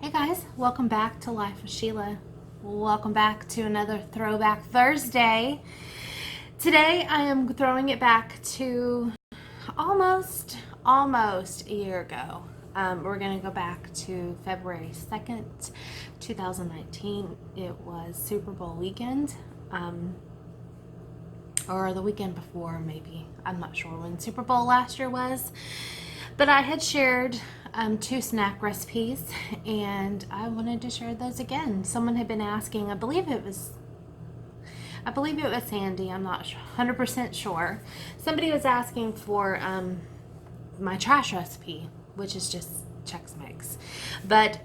Hey guys, welcome back to Life with Sheila. Welcome back to another Throwback Thursday. Today I am throwing it back to almost a year ago. We're going to go back to February 2nd, 2019. It was Super Bowl weekend, or the weekend before maybe. I'm not sure when Super Bowl last year was. But I had shared two snack recipes, and I wanted to share those again. Someone had been asking. I believe it was Sandy. I'm not 100% sure. Somebody was asking for my trash recipe, which is just Chex Mix. But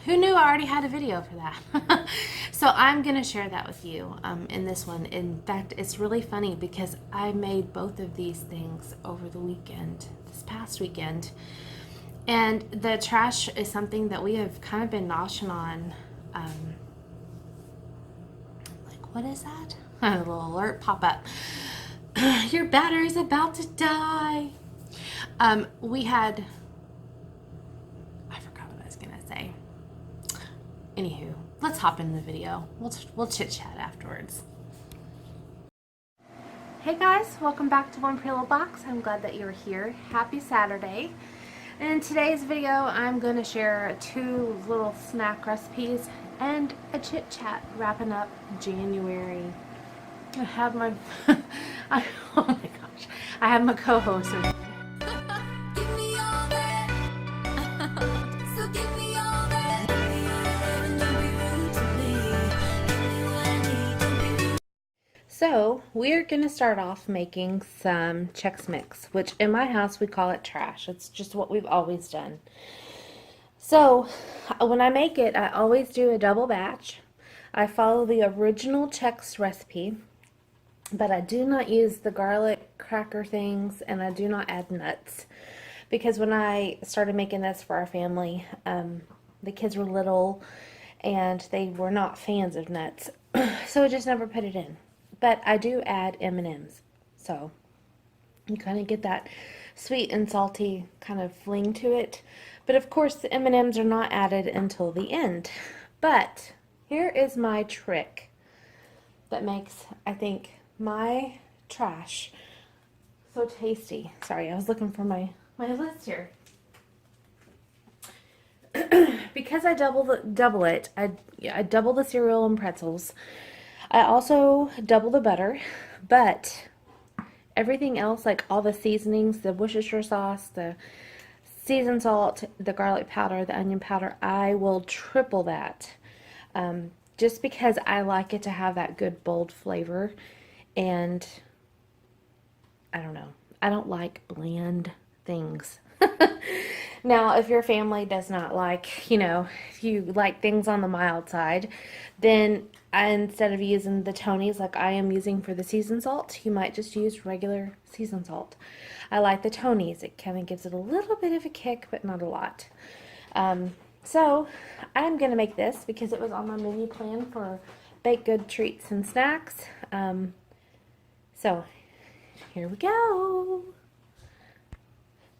who knew I already had a video for that? So I'm going to share that with you in this one. In fact, it's really funny because I made both of these things over the weekend, this past weekend. And the trash is something that we have kind of been noshing on. Like, what is that? A little alert pop up. Your battery's about to die. We had, I forgot what I was going to say. Anywho, let's hop in the video. We'll chit chat afterwards. Hey guys, welcome back to One Pretty Little Box. I'm glad that you're here. Happy Saturday. In today's video, I'm going to share two little snack recipes and a chit chat wrapping up January. I have my, oh my gosh, I have my co-host. So we're going to start off making some Chex Mix, which in my house we call it trash. It's just what we've always done. So when I make it, I always do a double batch. I follow the original Chex recipe, but I do not use the garlic cracker things, and I do not add nuts. Because when I started making this for our family, the kids were little and they were not fans of nuts. So I just never put it in. But I do add M&Ms, so you kind of get that sweet and salty kind of fling to it. But of course the M&Ms are not added until the end. But here is my trick that makes, I think, my trash so tasty. Sorry, I was looking for my list here. Because I double it, I double the cereal and pretzels. I also double the butter, but everything else, like all the seasonings, the Worcestershire sauce, the seasoned salt, the garlic powder, the onion powder, I will triple that. Just because I like it to have that good bold flavor, and I don't know, I don't like bland things. Now, if your family does not like, if you like things on the mild side, then instead of using the Tony's like I am using for the seasoned salt, you might just use regular seasoned salt. I like the Tony's. It kind of gives it a little bit of a kick, but not a lot. So I'm going to make this because it was on my menu plan for baked good treats and snacks. So here we go.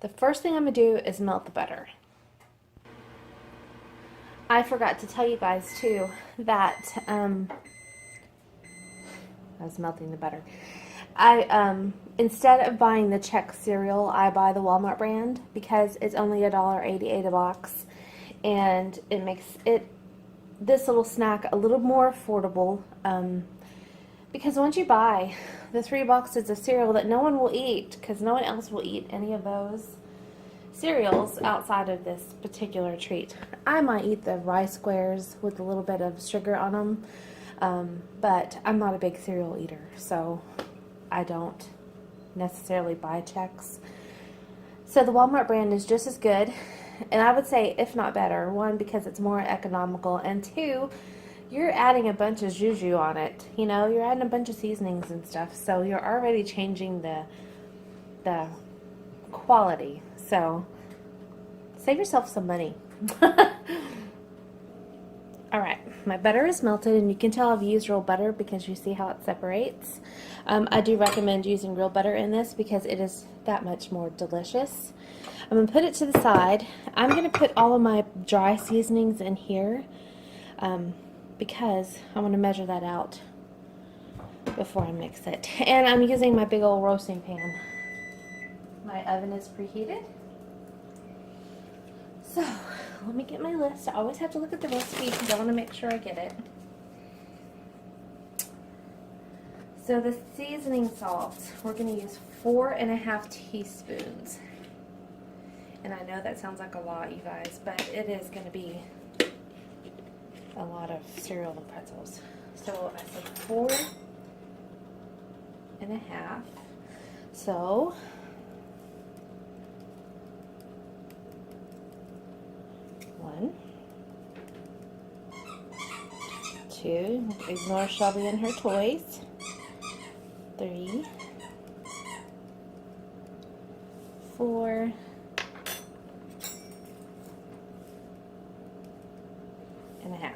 The first thing I'm going to do is melt the butter. I forgot to tell you guys too that I was melting the butter. I instead of buying the Chex cereal, I buy the Walmart brand because it's only $1.88 a box, and it makes this little snack a little more affordable. Because once you buy the 3 boxes of cereal that no one will eat, because no one else will eat any of those cereals outside of this particular treat. I might eat the rice squares with a little bit of sugar on them, but I'm not a big cereal eater, so I don't necessarily buy Chex. So the Walmart brand is just as good, and I would say if not better. One, because it's more economical, and two, you're adding a bunch of juju on it. You're adding a bunch of seasonings and stuff, so you're already changing the quality. So save yourself some money. Alright, my butter is melted, and you can tell I've used real butter because you see how it separates. I do recommend using real butter in this because it is that much more delicious. I'm going to put it to the side. I'm going to put all of my dry seasonings in here because I want to measure that out before I mix it. And I'm using my big old roasting pan. My oven is preheated. So, let me get my list. I always have to look at the recipe because I want to make sure I get it. So the seasoning salts, we're going to use 4.5 teaspoons. And I know that sounds like a lot, you guys, but it is going to be a lot of cereal and pretzels. So I said 4.5. So 1, 2, ignore Shelby and her toys. 3, 4, 1/2.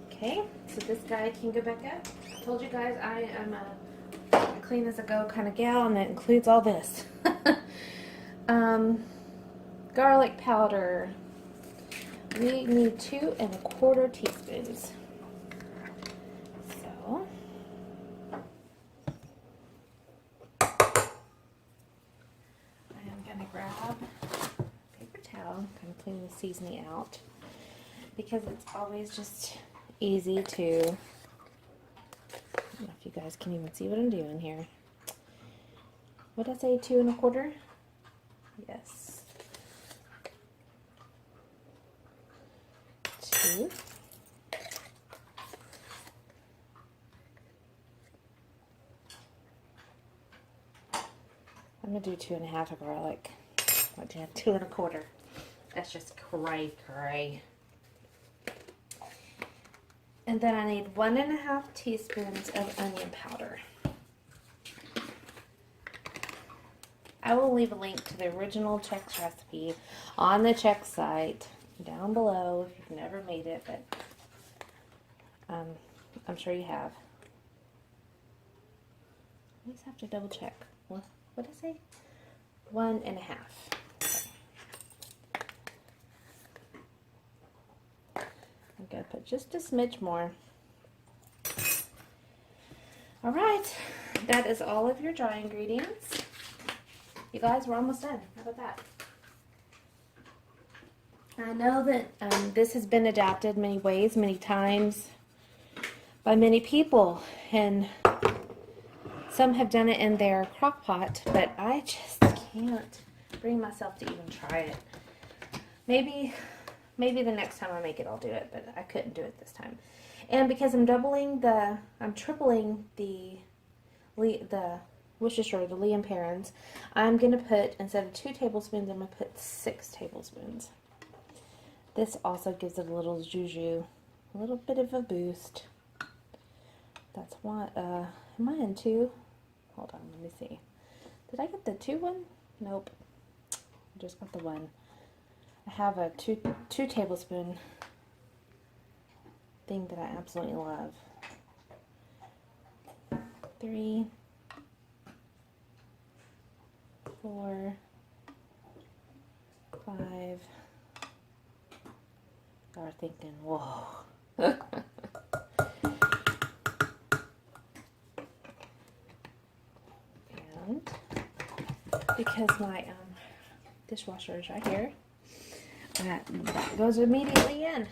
Okay, so this guy can go back up. I told you guys I am a clean as a go kind of gal, and it includes all this. Garlic powder. We need 2¼ teaspoons. So I am going to grab a paper towel and clean the seasoning out because it's always just easy to, I don't know if you guys can even see what I'm doing here. What did I say, 2¼ Yes. 2. I'm going to do 2½ of garlic. What do you have? 2¼ That's just cray. And then I need 1½ teaspoons of onion powder. I will leave a link to the original Chex recipe on the Chex site down below if you've never made it, but I'm sure you have. I just have to double check. What did I say? 1½ Okay. I'm going to put just a smidge more. Alright, that is all of your dry ingredients. You guys, we're almost done. How about that? I know that this has been adapted many ways, many times, by many people, and some have done it in their crock pot, but I just can't bring myself to even try it. Maybe the next time I make it, I'll do it, but I couldn't do it this time. And because I'm tripling the Worcestershire, the Lea and Perrins, I'm going to put, instead of 2 tablespoons, I'm going to put 6 tablespoons. This also gives it a little juju, a little bit of a boost. That's why, am I in 2? Hold on, let me see. Did I get the 2 one? Nope. I just got the 1. I have a 2 tablespoon thing that I absolutely love. 3, 4, 5. Y'all are thinking, whoa. And because my dishwasher is right here, that goes immediately in.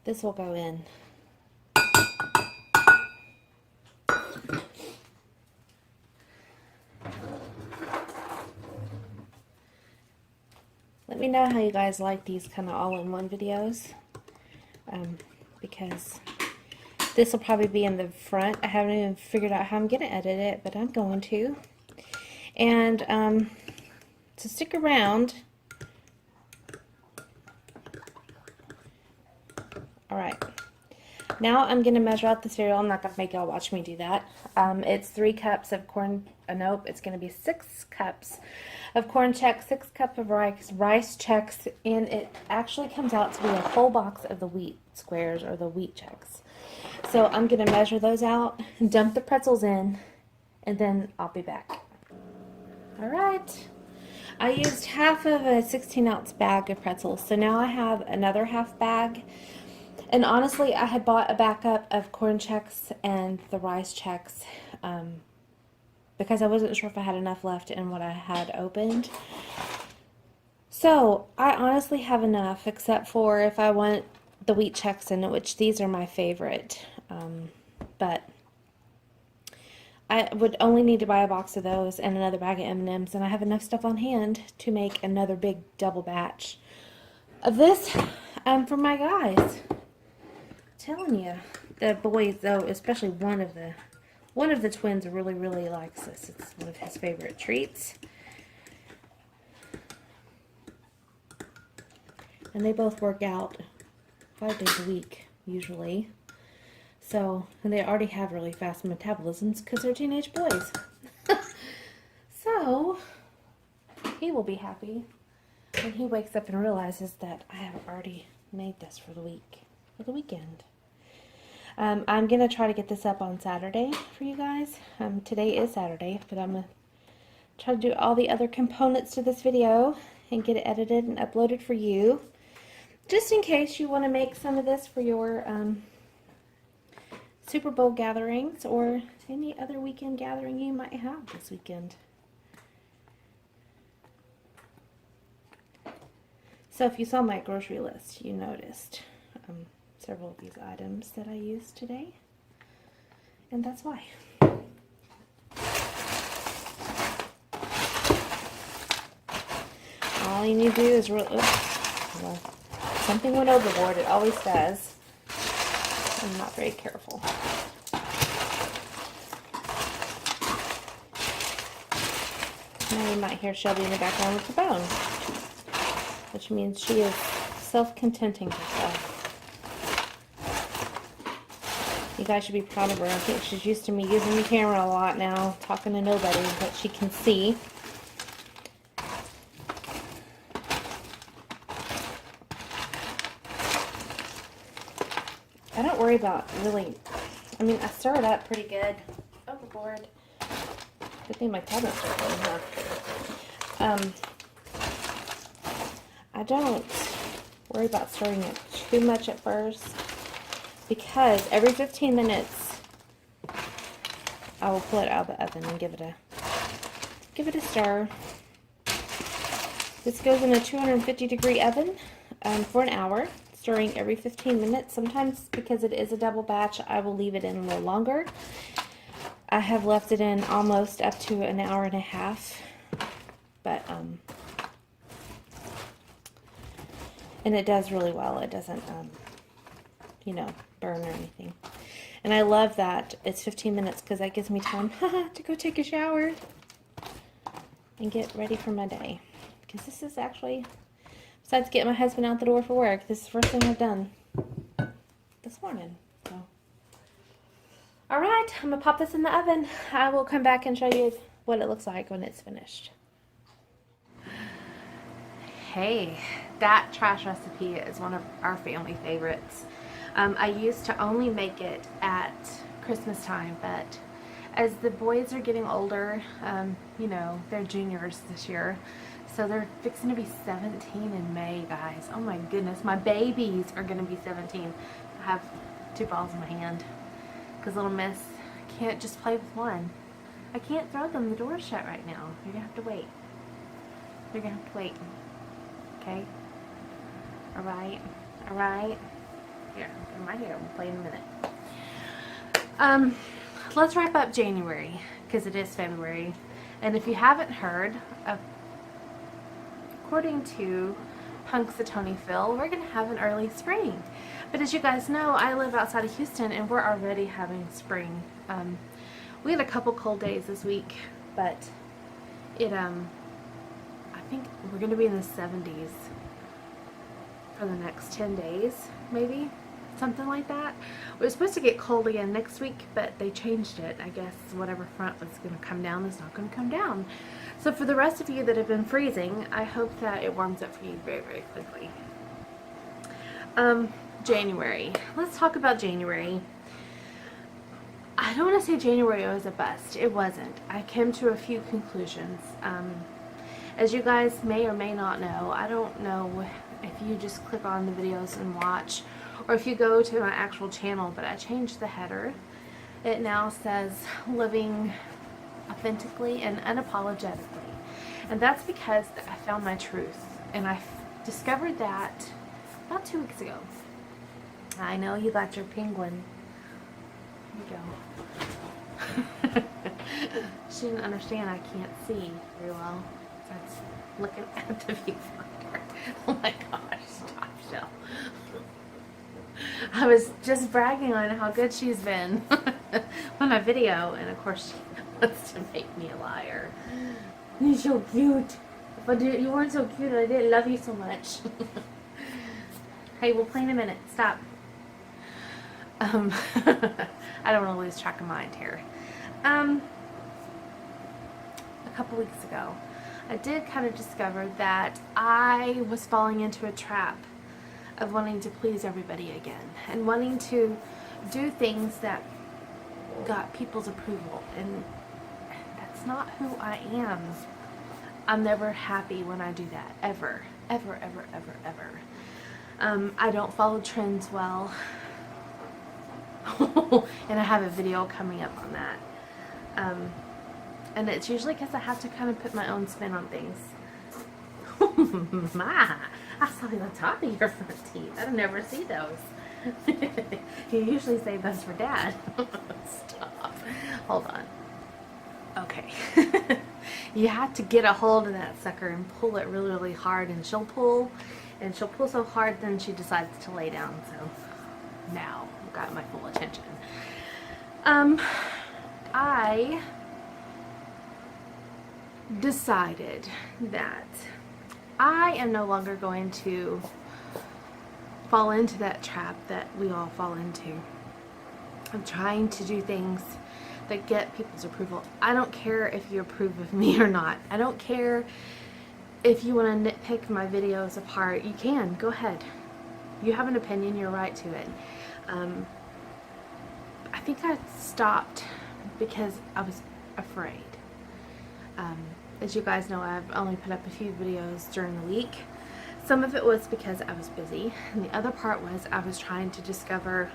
This will go in. Let me know how you guys like these kind of all-in-one videos, because this will probably be in the front. I haven't even figured out how I'm going to edit it, but I'm going to. And so stick around. Alright, now I'm going to measure out the cereal. I'm not going to make y'all watch me do that. It's 3 cups of corn, nope, it's going to be 6 cups of corn Chex, 6 cups of rice Chex, and it actually comes out to be a whole box of the wheat squares, or the wheat Chex. So I'm going to measure those out, dump the pretzels in, and then I'll be back. All right. I used half of a 16-ounce bag of pretzels, so now I have another half bag. And honestly, I had bought a backup of corn checks and the rice checks because I wasn't sure if I had enough left in what I had opened. So I honestly have enough, except for if I want the wheat checks in it, which these are my favorite. But I would only need to buy a box of those and another bag of M&Ms, and I have enough stuff on hand to make another big double batch of this for my guys. I'm telling you, the boys though, especially one of the twins really likes this. It's one of his favorite treats. And they both work out 5 days a week, usually. So, and they already have really fast metabolisms because they're teenage boys. So, he will be happy when he wakes up and realizes that I have already made this for the weekend. I'm going to try to get this up on Saturday for you guys. Today is Saturday, but I'm going to try to do all the other components to this video and get it edited and uploaded for you. Just in case you want to make some of this for your Super Bowl gatherings or any other weekend gathering you might have this weekend. So if you saw my grocery list, you noticed several of these items that I used today, and that's why. All you need to do is something went overboard. It always does. I'm not very careful. Now you might hear Shelby in the background with the bone, which means she is self-contenting herself. You guys should be proud of her. I think she's used to me using the camera a lot now, talking to nobody, but she can see. I don't worry about really, I mean, I stir it up pretty good. Overboard. Good thing my cabinets are full, huh? I don't worry about stirring it too much at first, because every 15 minutes I will pull it out of the oven and give it a stir. This goes in a 250-degree oven for an hour, stirring every 15 minutes. Sometimes, because it is a double batch, I will leave it in a little longer. I have left it in almost up to an hour and a half, but and it does really well. It doesn't you know, burn or anything. And I love that it's 15 minutes because that gives me time to go take a shower and get ready for my day. Because this is actually, besides getting my husband out the door for work, this is the first thing I've done this morning. So, all right, I'm gonna pop this in the oven. I will come back and show you what it looks like when it's finished. Hey, that trash recipe is one of our family favorites. I used to only make it at Christmas time, but as the boys are getting older, you know, they're juniors this year, so they're fixing to be 17 in May, guys. Oh my goodness, my babies are going to be 17. I have 2 balls in my hand because little miss can't just play with one. I can't throw them. The door's shut right now. You're going to have to wait. You're going to have to wait. Okay? Alright? Alright? Here, I'm right here. We'll play in a minute. Let's wrap up January, because it is February. And if you haven't heard, according to Punxsutawney Phil, we're going to have an early spring. But as you guys know, I live outside of Houston, and we're already having spring. We had a couple cold days this week, but it, I think we're going to be in the 70s for the next 10 days, maybe. Something like that. We were supposed to get cold again next week, but they changed it. I guess whatever front was going to come down is not going to come down. So for the rest of you that have been freezing, I hope that it warms up for you very, very quickly. January. Let's talk about January. I don't want to say January was a bust. It wasn't. I came to a few conclusions. As you guys may or may not know, I don't know if you just click on the videos and watch, or if you go to my actual channel, but I changed the header. It now says living authentically and unapologetically. And that's because I found my truth. And I discovered that about 2 weeks ago. I know you got your penguin. Here you go. She didn't understand I can't see very well. So I was looking at the viewfinder. Oh my gosh, stop, Sheila. I was just bragging on how good she's been on my video, and of course she wants to make me a liar. You're so cute. But you weren't so cute, I didn't love you so much. Hey, we'll play in a minute. Stop. I don't want to lose track of mind here. A couple weeks ago, I did kind of discover that I was falling into a trap of wanting to please everybody again and wanting to do things that got people's approval, and that's not who I am. I'm never happy when I do that, ever, ever, ever, ever, ever. I don't follow trends well. And I have a video coming up on that. And it's usually because I have to kind of put my own spin on things. My, I saw the top of your front teeth. I don't never see those. You usually save those for Dad. Stop. Hold on. Okay. You have to get a hold of that sucker and pull it really, really hard, and she'll pull so hard then she decides to lay down. So now I've got my full attention. I decided that I am no longer going to fall into that trap that we all fall into. I'm trying to do things that get people's approval. I don't care if you approve of me or not. I don't care if you want to nitpick my videos apart. You can. Go ahead. You have an opinion. You're right to it. I think I stopped because I was afraid. As you guys know, I've only put up a few videos during the week. Some of it was because I was busy, and the other part was I was trying to discover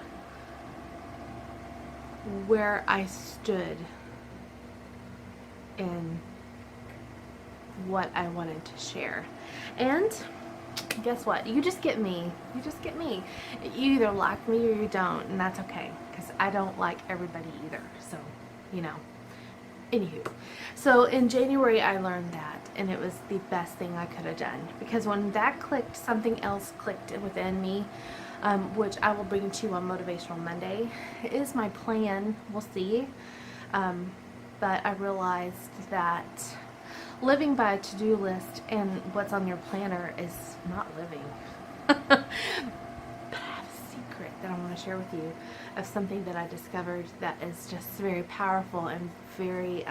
where I stood and what I wanted to share. And guess what? You just get me. You just get me. You either like me or you don't, and that's okay, because I don't like everybody either. So, you know. Anywho, so in January I learned that, and it was the best thing I could have done, because when that clicked, something else clicked within me, which I will bring to you on Motivational Monday. It is my plan, we'll see, but I realized that living by a to-do list and what's on your planner is not living. But I have a secret that I want to share with you of something that I discovered that is just very powerful and very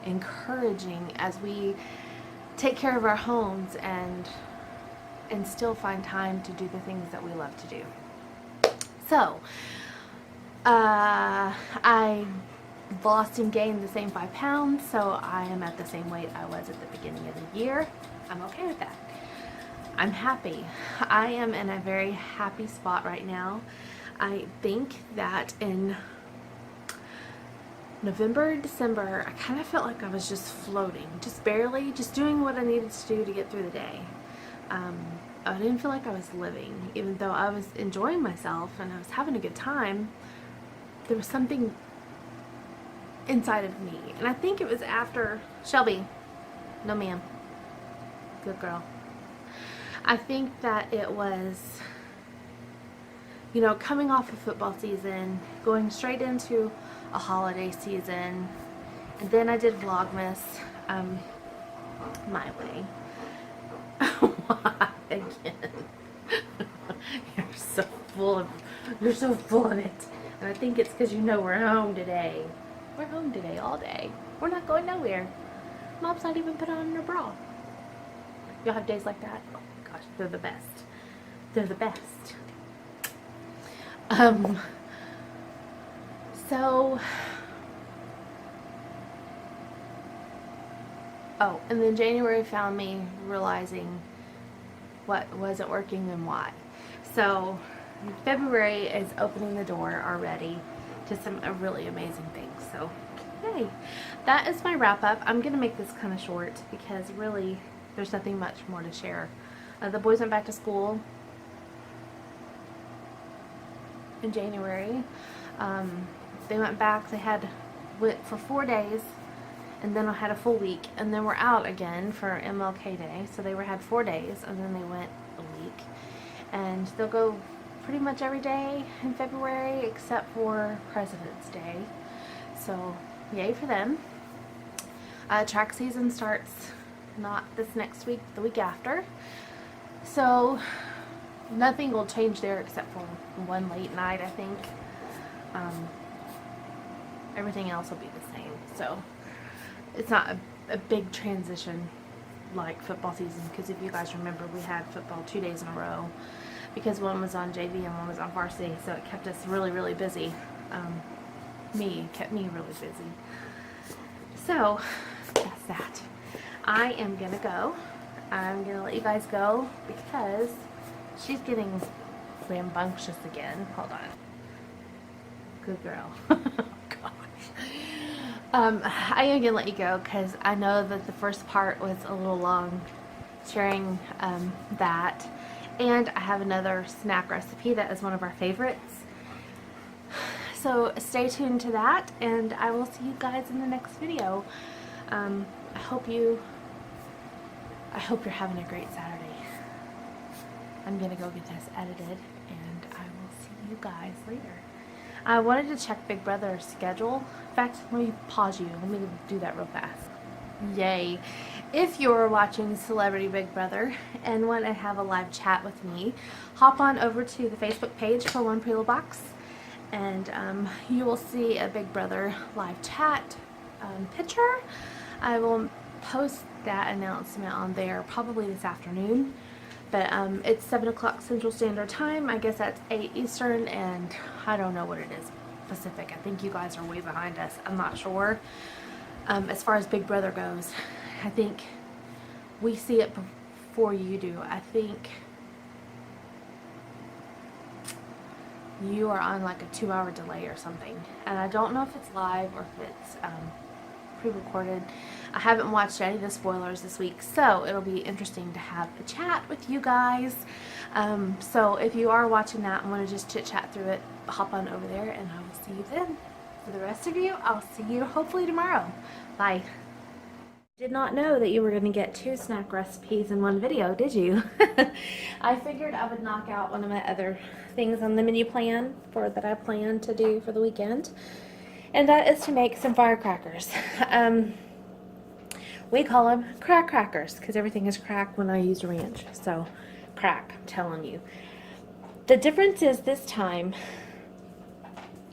encouraging as we take care of our homes and still find time to do the things that we love to do. So, I lost and gained the same 5 pounds, so I am at the same weight I was at the beginning of the year. I'm okay with that. I'm happy. I am in a very happy spot right now. I think that in November, December, I kind of felt like I was just floating, just barely, just doing what I needed to do to get through the day. I didn't feel like I was living, even though I was enjoying myself and I was having a good time. There was something inside of me, and I think it was after Shelby. No, ma'am. Good girl. I think that it was, you know, coming off of football season, going straight into a holiday season, and then I did Vlogmas my way. Why again? You're so full of it. And I think it's because you know we're home today. We're home today all day. We're not going nowhere. Mom's not even put on her bra. Y'all have days like that? Oh my gosh, they're the best. They're the best. So, oh, and then January found me realizing what wasn't working and why. So, February is opening the door already to some really amazing things. So, yay. That is my wrap up. I'm going to make this kind of short because really there's nothing much more to share. The boys went back to school in January. They went back, went for 4 days, and then I had a full week, and then we're out again for MLK Day. So they had 4 days, and then they went a week. And they'll go pretty much every day in February except for President's Day. So yay for them. Track season starts not this next week, the week after. So nothing will change there except for one late night, I think. Everything else will be the same. So it's not a big transition like football season, because if you guys remember, we had football 2 days in a row because one was on JV and one was on varsity, so it kept us really, really busy. Kept me really busy. So that's that. I am gonna go. I'm gonna let you guys go because she's getting rambunctious again. Hold on. Good girl. I am gonna let you go because I know that the first part was a little long sharing that, and I have another snack recipe that is one of our favorites. So stay tuned to that, and I will see you guys in the next video. I hope you're having a great Saturday. I'm gonna go get this edited, and I will see you guys later. I wanted to check Big Brother's schedule. In fact, let me pause you. Let me do that real fast. Yay. If you're watching Celebrity Big Brother and want to have a live chat with me, hop on over to the Facebook page for One Pretty Little Box, and you will see a Big Brother live chat picture. I will post that announcement on there probably this afternoon. But it's 7 o'clock Central Standard Time. I guess that's 8 Eastern, and I don't know what it is Pacific. I think you guys are way behind us. I'm not sure. As far as Big Brother goes, I think we see it before you do. I think you are on like a 2-hour delay or something. And I don't know if it's live or if it's pre-recorded. I haven't watched any of the spoilers this week, so it'll be interesting to have a chat with you guys. So if you are watching that and want to just chit-chat through it, hop on over there, and I will see you then. For the rest of you, I'll see you hopefully tomorrow. Bye. Did not know that you were going to get 2 snack recipes in one video, did you? I figured I would knock out one of my other things on the menu plan that I plan to do for the weekend, and that is to make some firecrackers. We call them crack crackers because everything is crack when I use ranch. So crack, I'm telling you. The difference is this time,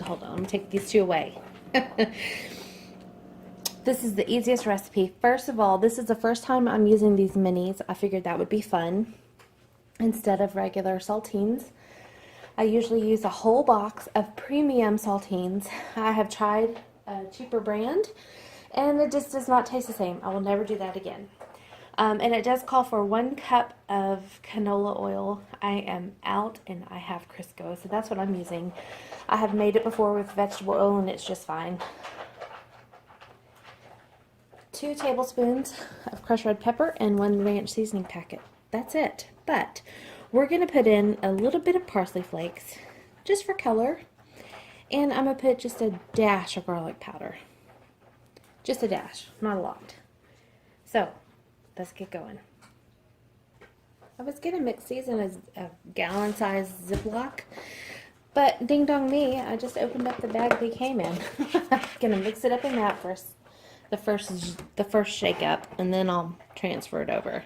hold on, I'm going to take these 2 away. This is the easiest recipe. First of all, this is the first time I'm using these minis. I figured that would be fun instead of regular saltines. I usually use a whole box of premium saltines. I have tried a cheaper brand, and it just does not taste the same. I will never do that again. And it does call for 1 cup of canola oil. I am out, and I have Crisco, so that's what I'm using. I have made it before with vegetable oil, and it's just fine. 2 tablespoons of crushed red pepper and 1 ranch seasoning packet. That's it. But we're going to put in a little bit of parsley flakes, just for color. And I'm going to put just a dash of garlic powder. Just a dash, not a lot. So, let's get going. I was going to mix these in a gallon-sized Ziploc, but ding dong me, I just opened up the bag they came in. I'm going to mix it up in that first, the first shake up, and then I'll transfer it over.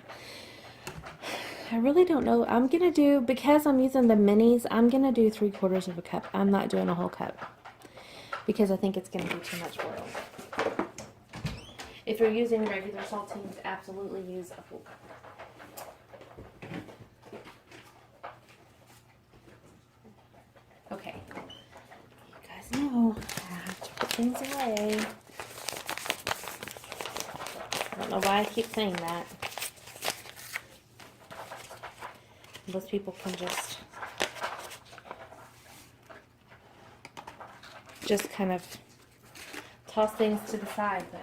I really don't know. I'm going to do, because I'm using the minis, I'm going to do 3/4 of a cup. I'm not doing a whole cup because I think it's going to be too much oil. If you're using regular saltines, absolutely use a full cup. Okay. You guys know I things away. I don't know why I keep saying that. Most people can just kind of toss things to the side, but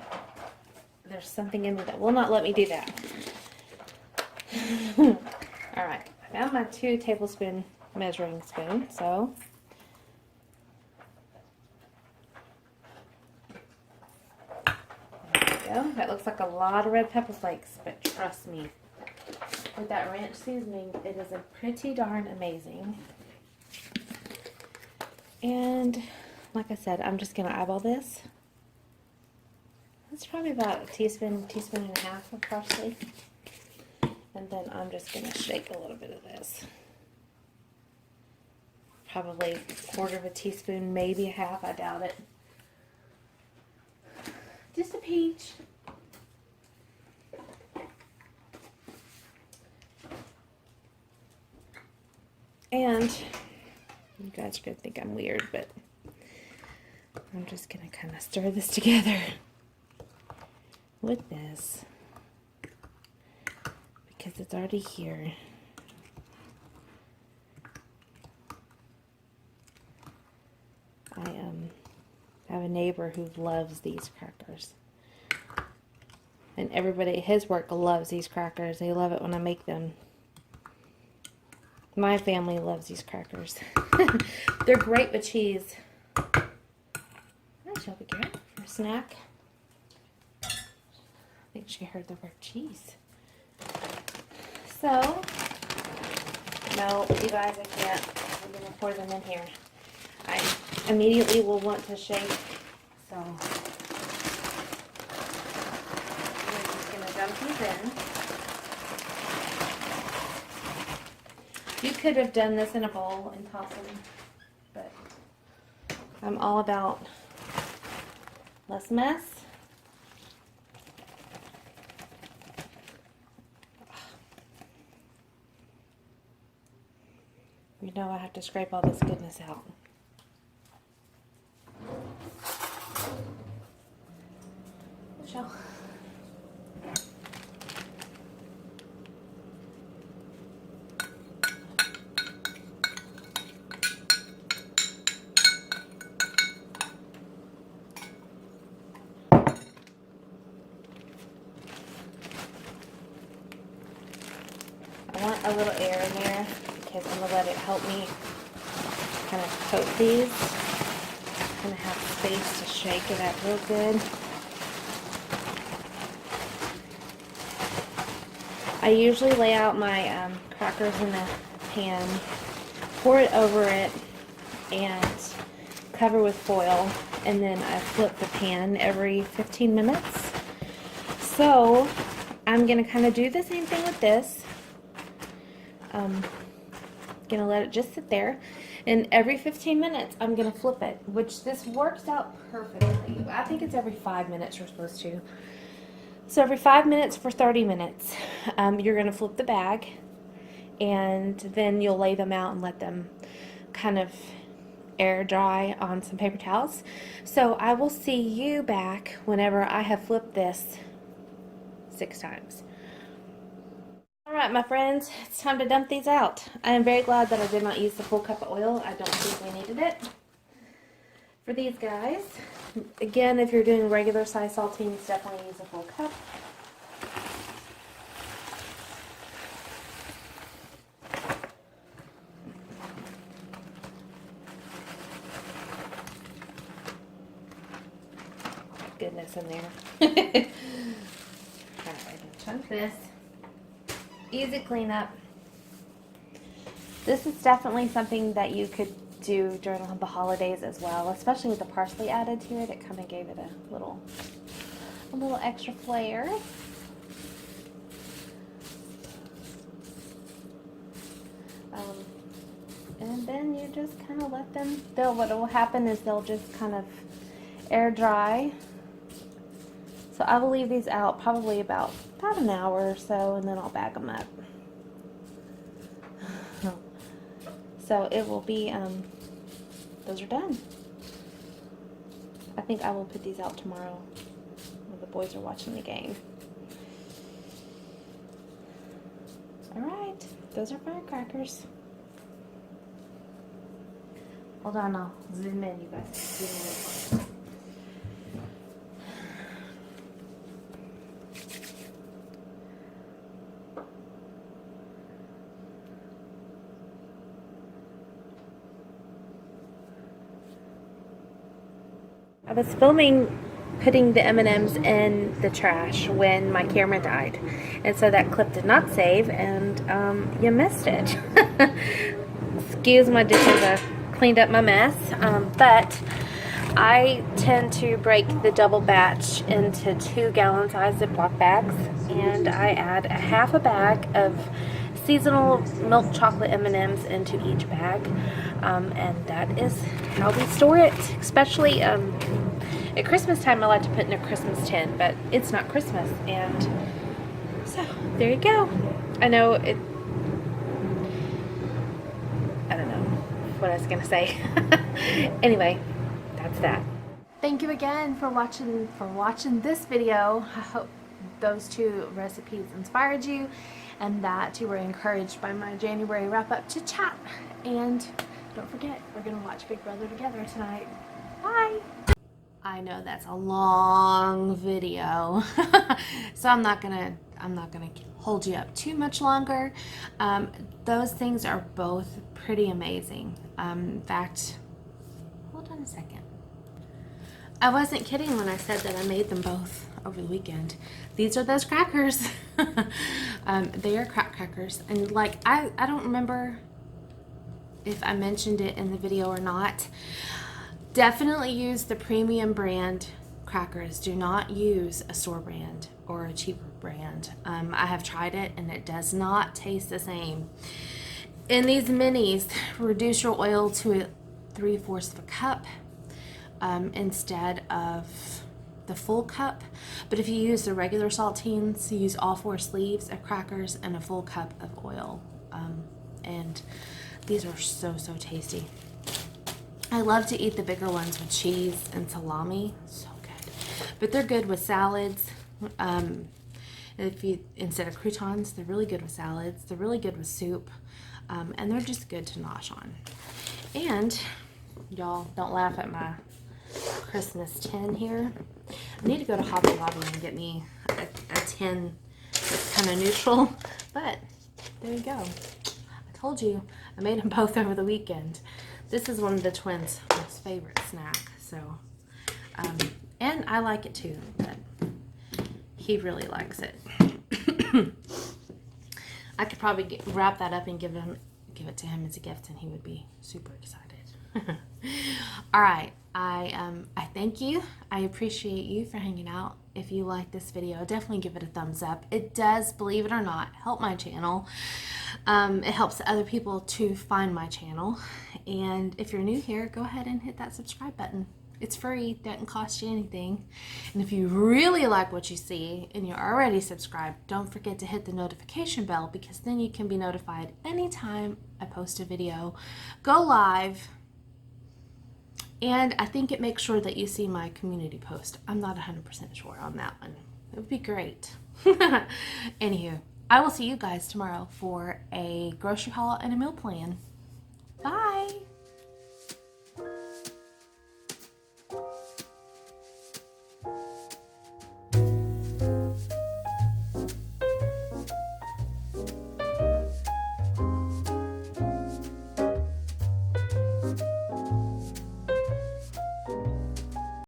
there's something in me that will not let me do that. All right, I found my 2 tablespoon measuring spoon, so there we go. That looks like a lot of red pepper flakes, but trust me, with that ranch seasoning, it is a pretty darn amazing. And like I said, I'm just going to eyeball this. It's probably about a teaspoon, teaspoon and a half of parsley. And then I'm just going to shake a little bit of this. Probably a quarter of a teaspoon, maybe a half, I doubt it. Just a pinch. And you guys are going to think I'm weird, but I'm just going to kind of stir this together with this because it's already here. I have a neighbor who loves these crackers. And everybody at his work loves these crackers. They love it when I make them. My family loves these crackers. They're great with cheese. Hi, Shelby girl, for a snack. I think she heard the word cheese. So, no, you guys, I can't. I'm going to pour them in here. I immediately will want to shake, so I'm just going to dump these in. You could have done this in a bowl and tossed them, but I'm all about less mess. You know I have to scrape all this goodness out. Michelle. I want a little air in there because I'm going to let it help me kind of coat these. I'm going to have space to shake it up real good. I usually lay out my crackers in a pan, pour it over it, and cover with foil, and then I flip the pan every 15 minutes. So I'm going to kind of do the same thing with this. Gonna let it just sit there, and every 15 minutes I'm gonna flip it, which this works out perfectly. I think it's every 5 minutes you're supposed to. So every 5 minutes for 30 minutes, you're gonna flip the bag, and then you'll lay them out and let them kind of air dry on some paper towels. So I will see you back whenever I have flipped this 6 times. Alright, my friends, it's time to dump these out. I am very glad that I did not use the full cup of oil. I don't think we needed it for these guys. Again, if you're doing regular size saltines, definitely use a full cup. Goodness in there. Alright, chunk this. Easy cleanup. This is definitely something that you could do during the holidays as well, especially with the parsley added to it. It kind of gave it a little extra flair. And then you just kind of let them. What will happen is they'll just kind of air dry. So I will leave these out probably about an hour or so, and then I'll bag them up. So it will be, those are done. I think I will put these out tomorrow when the boys are watching the game. Alright, those are firecrackers. Hold on, I'll zoom in, you guys. Zoom in. I was filming putting the M&Ms in the trash when my camera died, and so that clip did not save, and you missed it. Excuse my dishes, I cleaned up my mess, but I tend to break the double batch into 2 gallon size Ziploc bags, and I add a half a bag of seasonal milk chocolate M&Ms into each bag, and that is how we store it. Especially at Christmas time, I like to put in a Christmas tin, but it's not Christmas, and so there you go. I know it. I don't know what I was gonna say. Anyway, that's that. Thank you again for watching this video. I hope those 2 recipes inspired you and that you were encouraged by my January wrap-up chit chat. And don't forget, we're gonna watch Big Brother together tonight. Bye. I know that's a long video, so I'm not gonna hold you up too much longer. Those things are both pretty amazing. In fact, hold on a second. I wasn't kidding when I said that I made them both over the weekend. These are those crackers. They are crackers, and like I don't remember if I mentioned it in the video or not. Definitely use the premium brand crackers. Do not use a store brand or a cheaper brand. I have tried it and it does not taste the same. In these minis, reduce your oil to 3/4 of a cup instead of the full cup. But if you use the regular saltines, you use all 4 sleeves of crackers and a full cup of oil. And these are so tasty. I love to eat the bigger ones with cheese and salami. So good. But they're good with salads. Instead of croutons, they're really good with salads. They're really good with soup. And they're just good to nosh on. And y'all, don't laugh at my Christmas tin here. I need to go to Hobby Lobby and get me a tin that's kind of neutral. But there you go. I told you, I made them both over the weekend. This is one of the twins' most favorite snack, so, and I like it too, but he really likes it. I could probably wrap that up and give it to him as a gift, and he would be super excited. All right, I thank you. I appreciate you for hanging out. If you like this video, definitely give it a thumbs up. It does, believe it or not, help my channel. It helps other people to find my channel. And if you're new here, go ahead and hit that subscribe button. It's free, doesn't cost you anything. And if you really like what you see and you're already subscribed, don't forget to hit the notification bell, because then you can be notified anytime I post a video, go live. And I think it makes sure that you see my community post. I'm not 100% sure on that one. It would be great. Anywho, I will see you guys tomorrow for a grocery haul and a meal plan. Bye.